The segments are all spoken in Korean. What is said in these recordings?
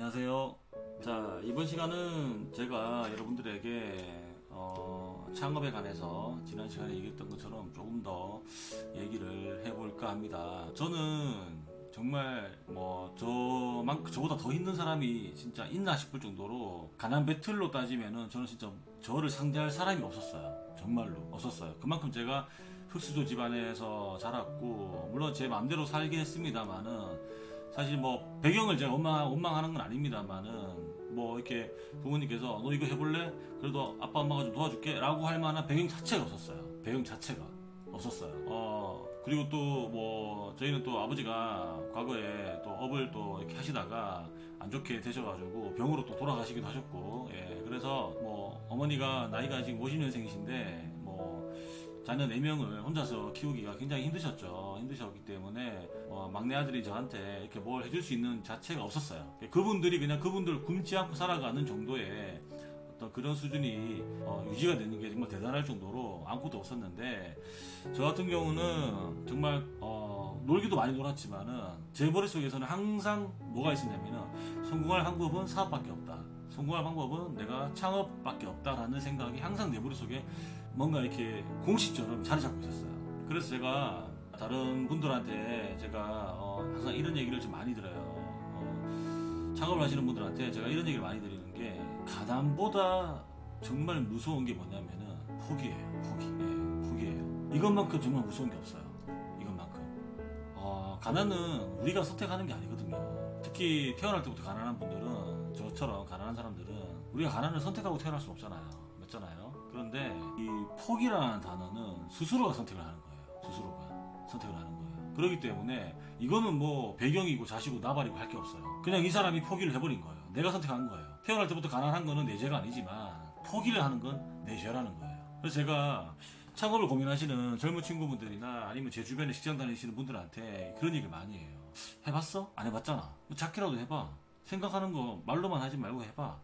안녕하세요. 자, 이번 시간은 제가 여러분들에게 창업에 관해서 지난 시간에 얘기했던 것처럼 조금 더 얘기를 해볼까 합니다. 저는 정말 저보다 더 힘든 사람이 진짜 있나 싶을 정도로 가난 배틀로 따지면은 저는 진짜 저를 상대할 사람이 없었어요. 정말로 없었어요. 그만큼 제가 흑수저 집안에서 자랐고, 물론 제 마음대로 살긴 했습니다만은 사실 배경을 제가 원망하는 건 아닙니다만은 이렇게 부모님께서 너 이거 해볼래? 그래도 아빠 엄마가 좀 도와줄게 라고 할 만한 배경 자체가 없었어요. 배경 자체가 없었어요. 그리고 또 저희는 또 아버지가 과거에 또 업을 또 이렇게 하시다가 안 좋게 되셔가지고 병으로 또 돌아가시기도 하셨고, 예, 그래서 어머니가 나이가 지금 50년생이신데 자녀 4명을 혼자서 키우기가 굉장히 힘드셨기 때문에 막내 아들이 저한테 이렇게 뭘 해줄 수 있는 자체가 없었어요. 그분들이 그냥 그분들 굶지 않고 살아가는 정도의 어떤 그런 수준이 유지가 되는 게 정말 대단할 정도로 아무것도 없었는데, 저 같은 경우는 정말 놀기도 많이 놀았지만은 제 머릿속에서는 항상 뭐가 있었냐면은 성공할 방법은 사업밖에 없다. 성공할 방법은 내가 창업밖에 없다라는 생각이 항상 내 머릿속에 뭔가 이렇게 공식처럼 자리 잡고 있었어요. 그래서 제가 다른 분들한테 제가 항상 이런 얘기를 좀 많이 들어요. 창업을 하시는 분들한테 제가 이런 얘기를 많이 드리는 게, 가난보다 정말 무서운 게 뭐냐면은 포기예요. 포기예요. 이것만큼 정말 무서운 게 없어요. 이것만큼. 가난은 우리가 선택하는 게 아니거든요. 특히 태어날 때부터 가난한 분들은, 저처럼 가난한 사람들은 우리가 가난을 선택하고 태어날 수 없잖아요. 맞잖아요. 그런데 이 포기라는 단어는 스스로가 선택을 하는 거예요. 스스로가 선택을 하는 거예요. 그렇기 때문에 이거는 배경이고 자시고 나발이고 할 게 없어요. 그냥 이 사람이 포기를 해버린 거예요. 내가 선택한 거예요. 태어날 때부터 가난한 거는 내 죄가 아니지만 포기를 하는 건 내 죄라는 거예요. 그래서 제가 창업을 고민하시는 젊은 친구분들이나 아니면 제 주변에 직장 다니시는 분들한테 그런 얘기를 많이 해요. 해봤어? 안 해봤잖아. 작게라도 해봐. 생각하는 거 말로만 하지 말고 해봐.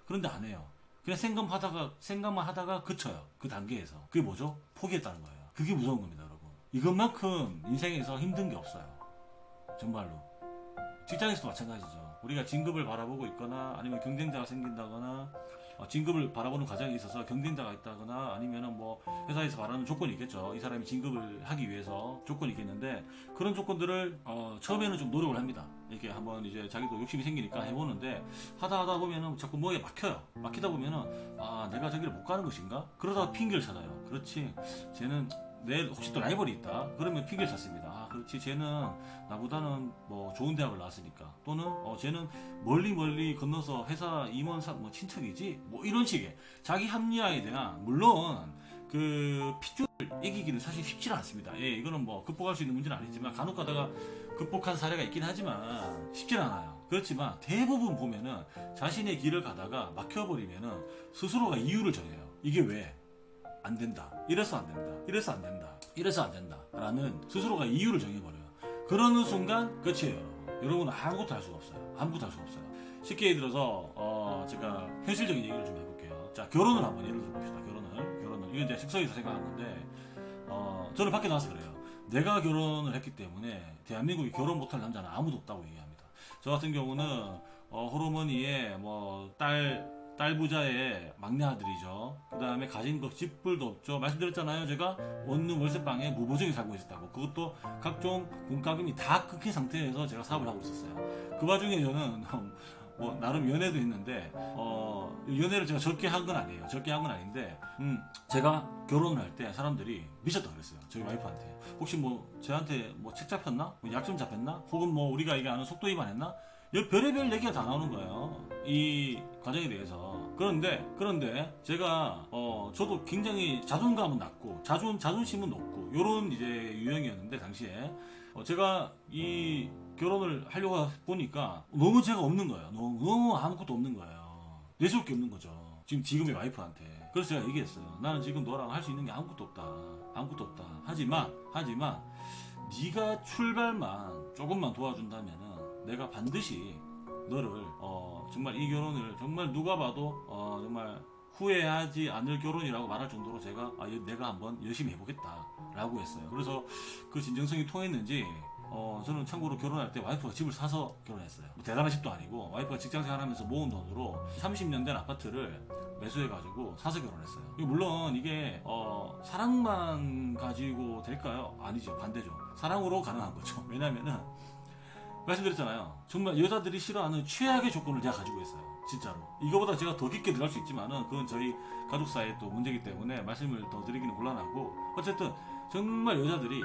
그런데 안 해요. 그냥 생각만 하다가 그쳐요. 그 단계에서. 그게 뭐죠? 포기했다는 거예요. 그게 무서운 겁니다, 여러분. 이것만큼 인생에서 힘든 게 없어요. 정말로. 직장에서도 마찬가지죠. 우리가 진급을 바라보고 있거나 아니면 경쟁자가 생긴다거나, 진급을 바라보는 과정에 있어서 경쟁자가 있다거나, 아니면은 회사에서 바라는 조건이 있겠죠. 이 사람이 진급을 하기 위해서 조건이 있겠는데, 그런 조건들을 처음에는 좀 노력을 합니다. 이렇게 한번 이제 자기도 욕심이 생기니까 해보는데, 하다 보면은 자꾸 뭐에 막혀요. 막히다 보면은 내가 저기를 못 가는 것인가? 그러다가 핑계를 찾아요. 그렇지, 쟤는 혹시 또 라이벌이 있다? 그러면 핑계를 찾습니다. 그렇지, 쟤는 나보다는 좋은 대학을 나왔으니까, 또는 쟤는 멀리 건너서 회사 임원 친척이지? 이런 식의 자기 합리화에 대한, 물론 그 핏줄을 이기기는 사실 쉽지 않습니다. 예, 이거는 극복할 수 있는 문제는 아니지만 간혹 가다가 극복한 사례가 있긴 하지만 쉽진 않아요. 그렇지만 대부분 보면은 자신의 길을 가다가 막혀버리면은 스스로가 이유를 정해요. 이게 왜 안 된다. 이래서 안 된다. 라는 스스로가 이유를 정해버려요. 그러는 순간 끝이에요. 여러분 아무것도 할 수가 없어요. 쉽게 예를 들어서 제가 현실적인 얘기를 좀 해볼게요. 자, 결혼을 한번 예를 들어봅시다. 결혼을 이건 이제 즉석에서 생각한 건데, 저는 밖에 나와서 그래요. 내가 결혼을 했기 때문에 대한민국에 결혼 못할 남자는 아무도 없다고 얘기합니다. 저 같은 경우는 호르머니의 딸 부자의 막내 아들이죠. 그 다음에 가진 거 집불도 없죠. 말씀드렸잖아요. 제가 원룸 월세방에 무보증에 살고 있었다고. 그것도 각종 공과금이 다 끊긴 상태에서 제가 사업을 하고 있었어요. 그 와중에 저는 나름 연애도 했는데, 연애를 제가 적게 한 건 아닌데, 제가 결혼을 할 때 사람들이 미쳤다 그랬어요. 저희 와이프한테. 혹시 저한테 책 잡혔나? 약 좀 잡혔나? 혹은 우리가 이게 아는 속도 위반했나? 별의별 얘기가 다 나오는 거예요. 이 과정에 대해서. 그런데 제가 저도 굉장히 자존감은 낮고 자존심은 높고 요런 이제 유형이었는데, 당시에 제가 이 결혼을 하려고 보니까 너무 제가 없는 거예요. 너무 아무것도 없는 거예요. 내세울 게 없는 거죠. 지금의 와이프한테. 그래서 제가 얘기했어요. 나는 지금 너랑 할 수 있는 게 아무것도 없다. 하지만 네가 출발만 조금만 도와준다면은 내가 반드시 너를 정말 이 결혼을 정말 누가 봐도 정말 후회하지 않을 결혼이라고 말할 정도로 내가 한번 열심히 해보겠다 라고 했어요. 그래서 그 진정성이 통했는지 저는 참고로 결혼할 때 와이프가 집을 사서 결혼했어요. 뭐 대단한 집도 아니고 와이프가 직장생활하면서 모은 돈으로 30년 된 아파트를 매수해가지고 사서 결혼했어요. 물론 이게 사랑만 가지고 될까요? 아니죠. 반대죠. 사랑으로 가능한 거죠. 왜냐면은 말씀드렸잖아요. 정말 여자들이 싫어하는 최악의 조건을 제가 가지고 있어요. 진짜로. 이거보다 제가 더 깊게 들어갈 수 있지만은 그건 저희 가족 사이의 또 문제이기 때문에 말씀을 더 드리기는 곤란하고, 어쨌든 정말 여자들이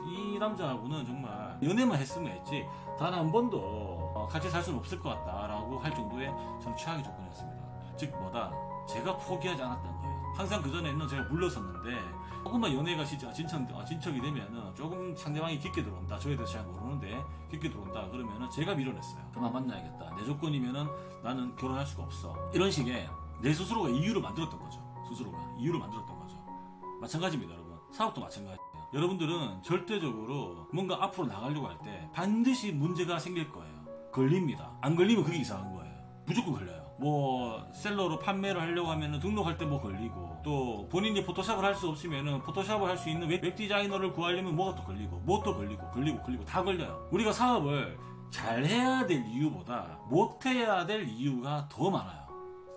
이 남자하고는 정말 연애만 했으면 했지 단 한 번도 같이 살 수는 없을 것 같다라고 할 정도의 저는 최악의 조건이었습니다. 즉 뭐다, 제가 포기하지 않았다는 거예요. 항상 그전에는 제가 물러섰는데 조금만 연애가 진척이 되면은 조금 상대방이 깊게 들어온다, 저에 대해서 잘 모르는데 깊게 들어온다 그러면은 제가 밀어냈어요. 그만 만나야겠다, 내 조건이면은 나는 결혼할 수가 없어, 이런 식의 내 스스로가 이유를 만들었던 거죠. 스스로가 이유를 만들었던 거죠. 마찬가지입니다 여러분. 사업도 마찬가지예요. 여러분들은 절대적으로 뭔가 앞으로 나가려고 할 때 반드시 문제가 생길 거예요. 걸립니다. 안 걸리면 그게 이상한 거예요. 무조건 걸려요. 뭐 셀러로 판매를 하려고 하면은 등록할 때 뭐 걸리고, 또 본인이 포토샵을 할 수 없으면은 포토샵을 할 수 있는 웹 디자이너를 구하려면 뭐가 또 걸리고, 뭐 또 걸리고 다 걸려요. 우리가 사업을 잘 해야 될 이유보다 못 해야 될 이유가 더 많아요.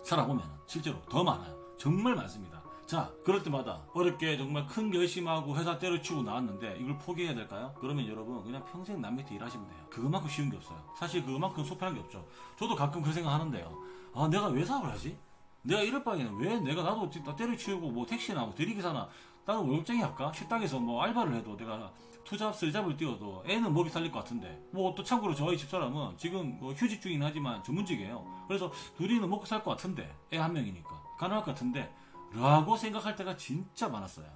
살아보면은 실제로 더 많아요. 정말 많습니다. 자, 그럴 때마다 어렵게 정말 큰 결심하고 회사 때려치우고 나왔는데 이걸 포기해야 될까요? 그러면 여러분 그냥 평생 남 밑에 일하시면 돼요. 그것만큼 쉬운 게 없어요. 사실 그것만큼 소편한 게 없죠. 저도 가끔 그 생각하는데요. 내가 왜 사업을 하지? 내가 이럴 바에는 왜 나도 때려치우고 뭐 택시나 뭐 대리기사나 나는 월급쟁이 할까? 식당에서 뭐 알바를 해도 내가 투잡 쓰잡을 띄워도 애는 먹이 살릴 것 같은데, 뭐 또 참고로 저희 집사람은 지금 뭐 휴직 중이긴 하지만 전문직이에요. 그래서 둘이는 먹고 살 것 같은데, 애 한 명이니까 가능할 것 같은데 라고 생각할 때가 진짜 많았어요.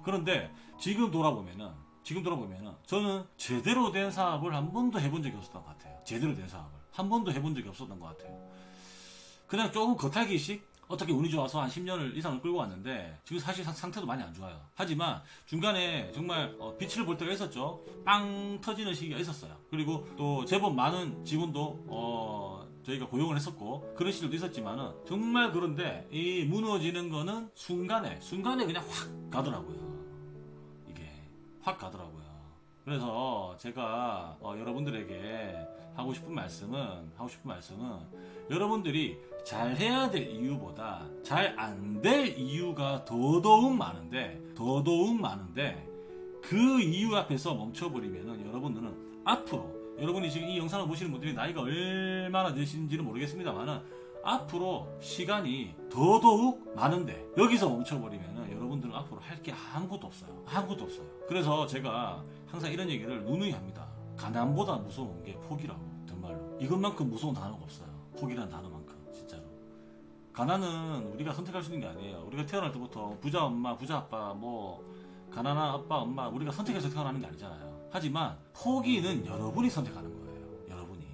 그런데 지금 돌아보면은 저는 제대로 된 사업을 한 번도 해본 적이 없었던 것 같아요. 제대로 된 사업을 한 번도 해본 적이 없었던 것 같아요. 그냥 조금 겉핥기식 어떻게 운이 좋아서 한 10년을 이상을 끌고 왔는데 지금 사실 상태도 많이 안 좋아요. 하지만 중간에 정말 빛을 볼 때가 있었죠. 빵 터지는 시기가 있었어요. 그리고 또 제법 많은 직원도 저희가 고용을 했었고 그런 시절도 있었지만은, 정말 그런데 이 무너지는 거는 순간에 그냥 확 가더라고요. 이게 확 가더라고요. 그래서 제가 여러분들에게 하고 싶은 말씀은 여러분들이 잘 해야 될 이유보다 잘 안 될 이유가 더더욱 많은데 그 이유 앞에서 멈춰버리면은 여러분들은 앞으로, 여러분이 지금 이 영상을 보시는 분들이 나이가 얼마나 되시는지는 모르겠습니다만은 앞으로 시간이 더더욱 많은데 여기서 멈춰버리면은 여러분들은 앞으로 할 게 아무것도 없어요. 그래서 제가 항상 이런 얘기를 누누이 합니다. 가난보다 무서운 게 포기라고. 정말로 이것만큼 무서운 단어가 없어요. 포기라는 단어만큼. 진짜로. 가난은 우리가 선택할 수 있는 게 아니에요. 우리가 태어날 때부터 부자 엄마 부자 아빠, 뭐 가난한 아빠 엄마 우리가 선택해서 태어나는 게 아니잖아요. 하지만 포기는 여러분이 선택하는 거예요. 여러분이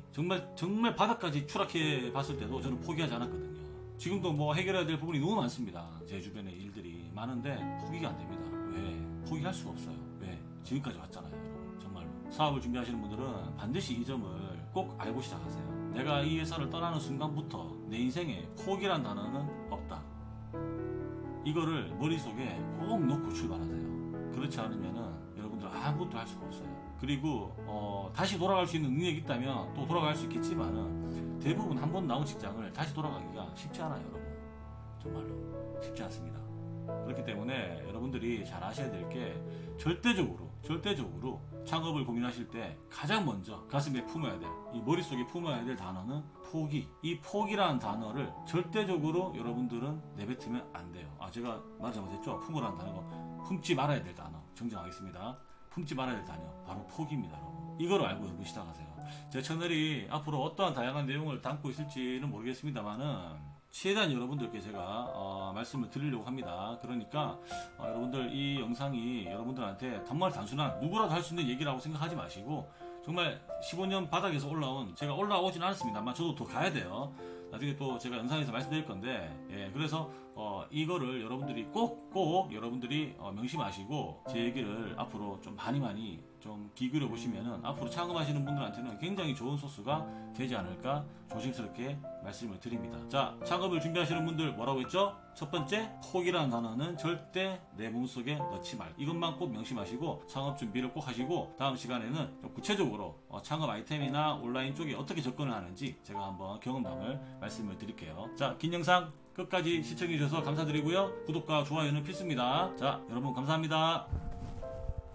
정말 바닥까지 추락해 봤을 때도 저는 포기하지 않았거든요. 지금도 뭐 해결해야 될 부분이 너무 많습니다. 제 주변에 일들이 많은데 포기가 안 됩니다. 왜? 포기할 수가 없어요. 왜? 지금까지 왔잖아요. 여러분. 정말로 사업을 준비하시는 분들은 반드시 이 점을 꼭 알고 시작하세요. 내가 이 회사를 떠나는 순간부터 내 인생에 포기란 단어는 없다. 이거를 머릿속에 꼭 넣고 출발하세요. 그렇지 않으면은 여러분들 아무것도 할 수가 없어요. 그리고 다시 돌아갈 수 있는 능력이 있다면 또 돌아갈 수 있겠지만은 대부분 한 번 나온 직장을 다시 돌아가기가 쉽지 않아요. 여러분. 정말로 쉽지 않습니다. 그렇기 때문에 여러분들이 잘 아셔야 될 게, 절대적으로 창업을 고민하실 때 가장 먼저 가슴에 품어야 될, 이 머릿속에 품어야 될 단어는 포기. 이 포기라는 단어를 절대적으로 여러분들은 내뱉으면 안 돼요. 제가 말 잘못했죠? 품으라는 단어가 품지 말아야 될 단어 정정하겠습니다. 품지 말아야 될 단어 바로 포기입니다. 여러분. 이걸 알고 여러분 시작하세요. 제 채널이 앞으로 어떠한 다양한 내용을 담고 있을지는 모르겠습니다만은 최대한 여러분들께 제가 말씀을 드리려고 합니다. 그러니까 여러분들 이 영상이 여러분들한테 정말 단순한 누구라도 할 수 있는 얘기라고 생각하지 마시고, 정말 15년 바닥에서 제가 올라오진 않았습니다만 저도 더 가야 돼요. 나중에 또 제가 영상에서 말씀드릴 건데, 그래서 이거를 여러분들이 꼭 여러분들이 명심하시고 제 얘기를 앞으로 좀 많이 좀 기울여 보시면은 앞으로 창업하시는 분들한테는 굉장히 좋은 소스가 되지 않을까 조심스럽게 말씀을 드립니다. 자, 창업을 준비하시는 분들 뭐라고 했죠? 첫 번째, 포기라는 단어는 절대 내 몸속에 넣지 말고 이것만 꼭 명심하시고 창업 준비를 꼭 하시고 다음 시간에는 좀 구체적으로 창업 아이템이나 온라인 쪽에 어떻게 접근을 하는지 제가 한번 경험담을 말씀을 드릴게요. 자, 긴 영상 끝까지 시청해 주셔서 감사드리고요. 구독과 좋아요는 필수입니다. 자, 여러분 감사합니다.